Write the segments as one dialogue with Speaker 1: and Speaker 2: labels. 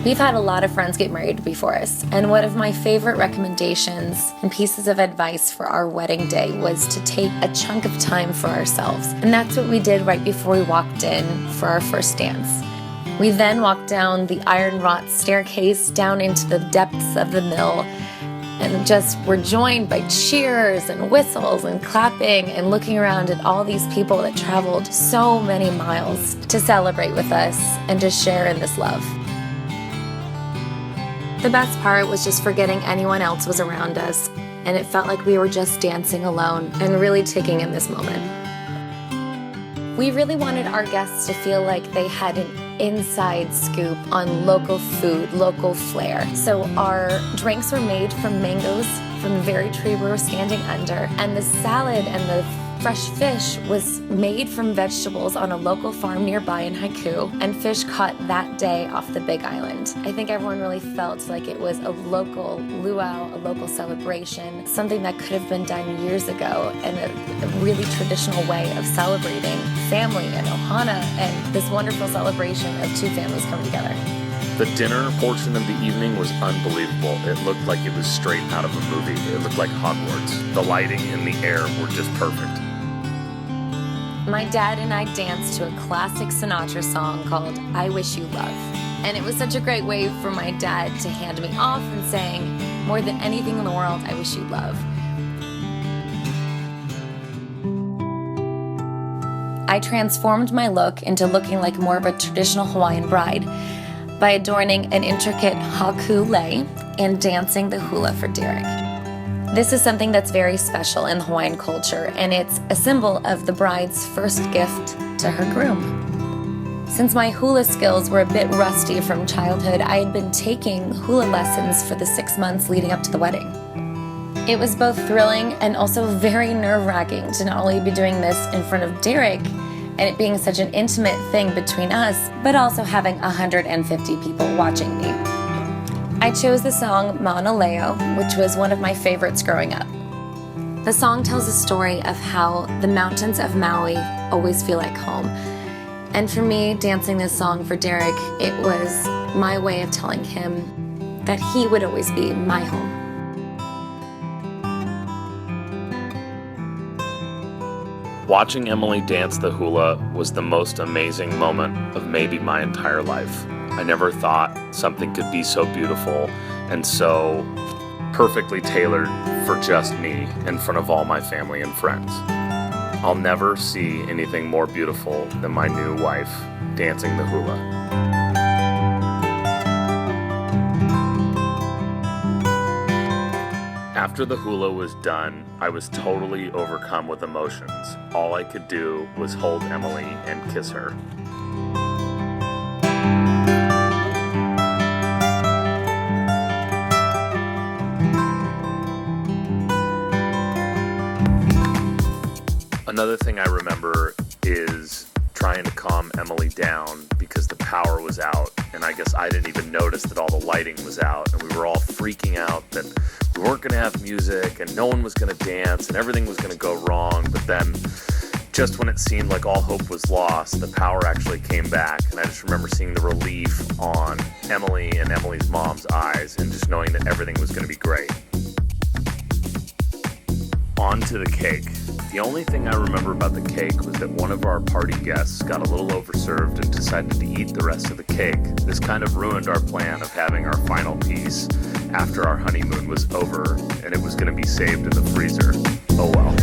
Speaker 1: We've had a lot of friends get married before us, and one of my favorite recommendations and pieces of advice for our wedding day was to take a chunk of time for ourselves. And that's what we did right before we walked in for our first dance. We then walked down the iron wrought staircase down into the depths of the mill, and just were joined by cheers and whistles and clapping and looking around at all these people that traveled so many miles to celebrate with us and to share in this love. The best part was just forgetting anyone else was around us, and it felt like we were just dancing alone and really taking in this moment. We really wanted our guests to feel like they had an inside scoop on local food, local flair. So our drinks were made from mangoes from the very tree we were standing under, and the salad and the fresh fish was made from vegetables on a local farm nearby in Haiku, and fish caught that day off the Big Island. I think everyone really felt like it was a local luau, a local celebration, something that could have been done years ago, and a really traditional way of celebrating family and ohana and this wonderful celebration of two families coming together.
Speaker 2: The dinner portion of the evening was unbelievable. It looked like it was straight out of a movie. It looked like Hogwarts. The lighting and the air were just perfect.
Speaker 1: My dad and I danced to a classic Sinatra song called I Wish You Love. And it was such a great way for my dad to hand me off and saying, more than anything in the world, I wish you love. I transformed my look into looking like more of a traditional Hawaiian bride by adorning an intricate haku lei and dancing the hula for Derek. This is something that's very special in Hawaiian culture, and it's a symbol of the bride's first gift to her groom. Since my hula skills were a bit rusty from childhood, I had been taking hula lessons for the 6 months leading up to the wedding. It was both thrilling and also very nerve-wracking to not only be doing this in front of Derek and it being such an intimate thing between us, but also having 150 people watching me. I chose the song Mauna Leo, which was one of my favorites growing up. The song tells a story of how the mountains of Maui always feel like home. And for me, dancing this song for Derek, it was my way of telling him that he would always be my home.
Speaker 2: Watching Emily dance the hula was the most amazing moment of maybe my entire life. I never thought something could be so beautiful and so perfectly tailored for just me in front of all my family and friends. I'll never see anything more beautiful than my new wife dancing the hula. After the hula was done, I was totally overcome with emotions. All I could do was hold Emily and kiss her. Another thing I remember is trying to calm Emily down because the power was out, and I guess I didn't even notice that all the lighting was out, and we were all freaking out that we weren't going to have music and no one was going to dance and everything was going to go wrong. But then just when it seemed like all hope was lost, the power actually came back, and I just remember seeing the relief on Emily and Emily's mom's eyes and just knowing that everything was going to be great. On to the cake. The only thing I remember about the cake was that one of our party guests got a little overserved and decided to eat the rest of the cake. This kind of ruined our plan of having our final piece after our honeymoon was over, and it was going to be saved in the freezer. Oh well.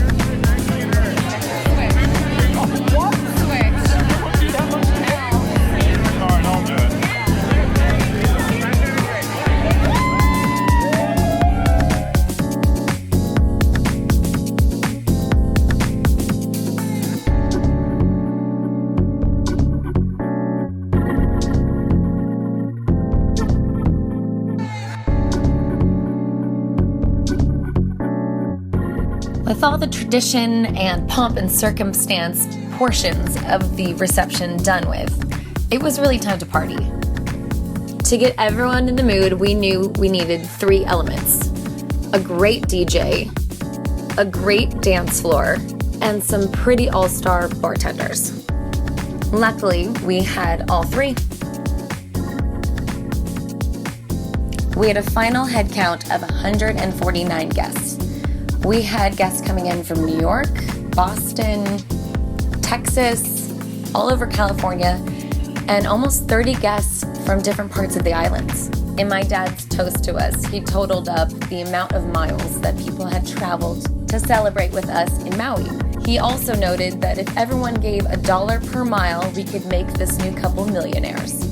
Speaker 1: With all the tradition and pomp and circumstance portions of the reception done with, it was really time to party. To get everyone in the mood, we knew we needed 3 elements: a great DJ, a great dance floor, and some pretty all-star bartenders. Luckily, we had all 3. We had a final head count of 149 guests. We had guests coming in from New York, Boston, Texas, all over California, and almost 30 guests from different parts of the islands. In my dad's toast to us, he totaled up the amount of miles that people had traveled to celebrate with us in Maui. He also noted that if everyone gave $1 per mile, we could make this new couple millionaires.